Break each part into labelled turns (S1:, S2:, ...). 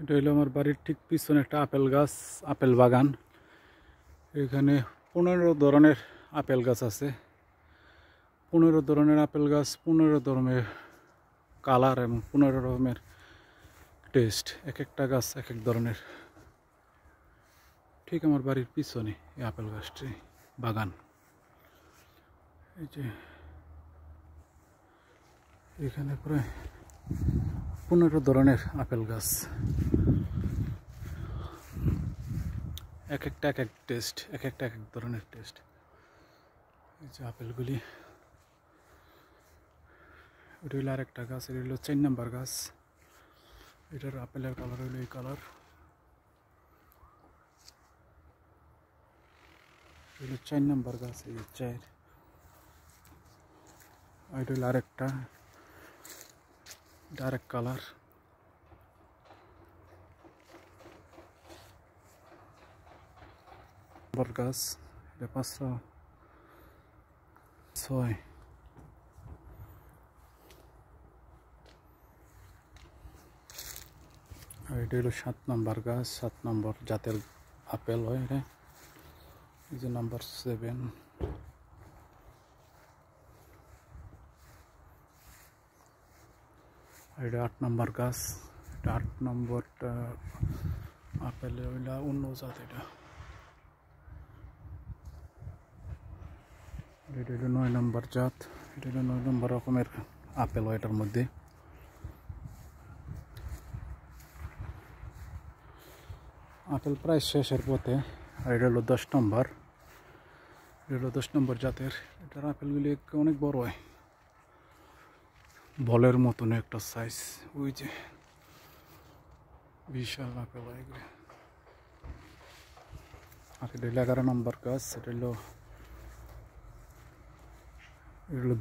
S1: এটা হলো আমার বাড়ির ঠিক পিছনে একটা আপেল গাছ, আপেল বাগান। এখানে 15 ধরনের আপেল গাছ আছে। 15 ধরনের আপেল গাছ, 15 ধরনের কালার এবং 15 রকমের টেস্ট। এক একটা গাছ এক এক ধরনের। ঠিক আমার বাড়ির পিছনে এই আপেল গাছটি বাগান। এই যে এখানে প্রায় 15 ধরনের আপেল গাছ, এক একটা এক এক টেস্ট, এক একটা এক এক ধরনের টেস্ট। এই যে আপেলগুলি, এটা হইলো আরেকটা গাছ, এটা হলো 4 নম্বর গাছ। এটার আপেলের কালার হইলো এই কালার। এটা 4 নম্বর গাছ, এই 4। এটা হইলো আরেকটা, এটা আরেক কালার। নম্বর গাছ, এটা 5, 6। আর এটা হলো 7 নম্বর গাছ, 7 নম্বর জাতের আপেল হয় এটা। এই যে নাম্বার 7। আর এটা 8 নম্বর গাছ, এটা 8 নম্বরটা আপেল হইলা অন্য জাত। এটা এটা হলো 9 নম্বর জাত, এটা হলো 9 নম্বর রকমের আপেল হয় এটার মধ্যে। আপেল প্রায় শেষের পথে। আর এটা হলো 10 নম্বর, এটা হলো 10 নম্বর জাতের। এটার আপেলগুলি অনেক বড় হয়, বলের মতন একটা সাইজ। ওই যে বিশাল আপেল হয় এগুলো। আর এটা হলো 11 নম্বর গাছ, এটা হলো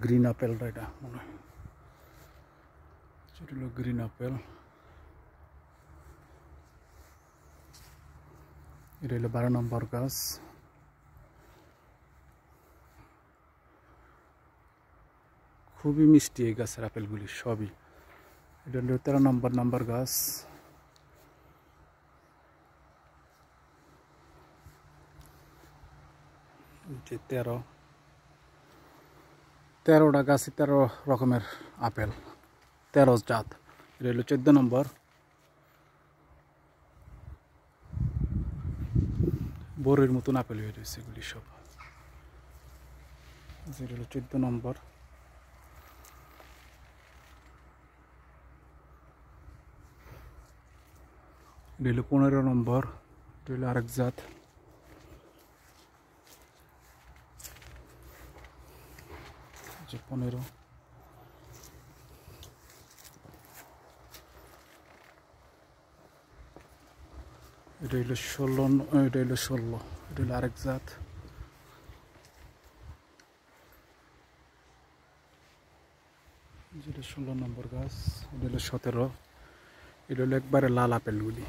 S1: গ্রিন আপেলটা, এটা মনে হয় এটা হলো গ্রিন আপেল। এটা হলো 12 নম্বর গাছ, খুবই মিষ্টি এই গাছের আপেলগুলি সবই। এটা হলো 13 নম্বর গাছ, যে 13টা গাছে 13 রকমের আপেল, 13 জাত। এটা হলো 14 নম্বর, বড়ির মতন আপেল হয়ে রয়েছে এগুলি সব। এটা হলো 14 নম্বর। এটা হলো 15 নম্বর, এটা হলো আরেক জাত। যে 15। এটা হলো 16, এটা হলো 16, এটা হলো আরেক জাত। যেটা 16 নম্বর গাছ, এটা হলো 17। এটা হলো একবারে লাল আপেলগুলি।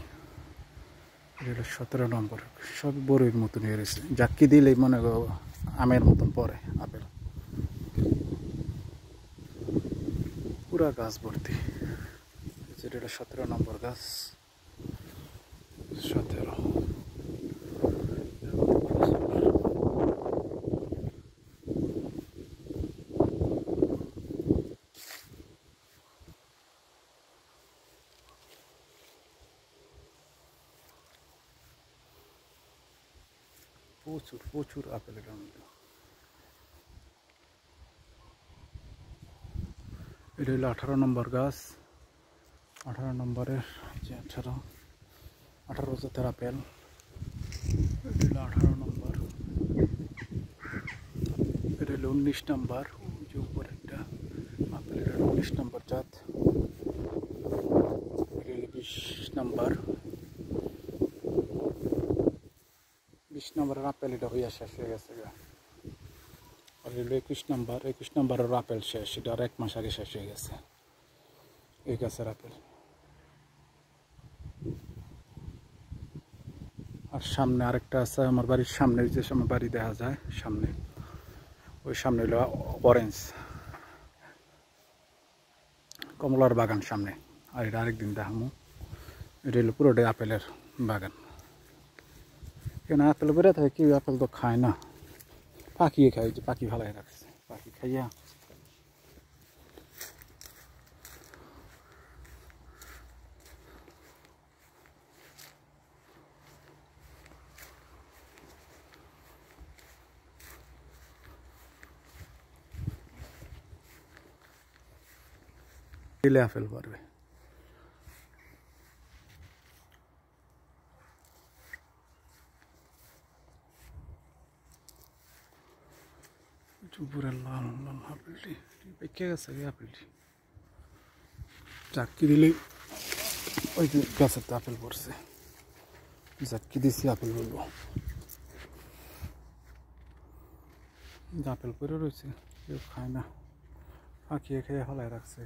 S1: এটা হলো 17 নম্বর, সব বড়ির মতন হয়ে রয়েছে, জাক্কি দিলেই মনে করো আমের মতন পরে আপেল, পুরা গাছ ভর্তি। যেটা হলো 17 নম্বর গাছ, 17। প্রচুর প্রচুর আপেল এটার মধ্যে। এটা হলো 18 নম্বর গাছ, 18 নম্বরের, যে 18 জাতের আপেল। এটা হলো 18 নম্বর। এটা হলো 19 নম্বর, যে উপরে একটা আপেল, এটা 19 নম্বর জাত। এটা হলো 20 নম্বর, 20 নম্বরের আপেল এটা হইয়া শেষ হয়ে গেছে। আর হলো 21 নম্বর, 21 নম্বরের আপেল শেষ, এটা আর 1 মাস আগে শেষ হয়ে গেছে এই গাছের আপেল। আর সামনে আরেকটা আছে আমার বাড়ির সামনে, যে আমার বাড়ি দেখা যায় সামনে, ওই সামনে হলো অরেঞ্জ কমলার বাগান সামনে। আর এটা আরেকদিন দেখামো। এটা হলো পুরোটাই আপেলের বাগান। এখানে আপেল বেড়ে থাকে, কেউ আপেল তো খায় না, পাখিয়ে খায়, যে পাখি ভালাই রাখছে, পাখি খাইয়া দিলে আপেল পারবে। উপরে লাল লাল আপেলটি পেকে গেছে, এই আপেলটি চাক্কি দিলেই ওই যে গাছের আপেল পড়ছে, চাক্কি দিছি আপেল বলবো। আপেল পরে রয়েছে, কেউ খায় না, পাখিয়ে খেয়ে হলায় রাখছে।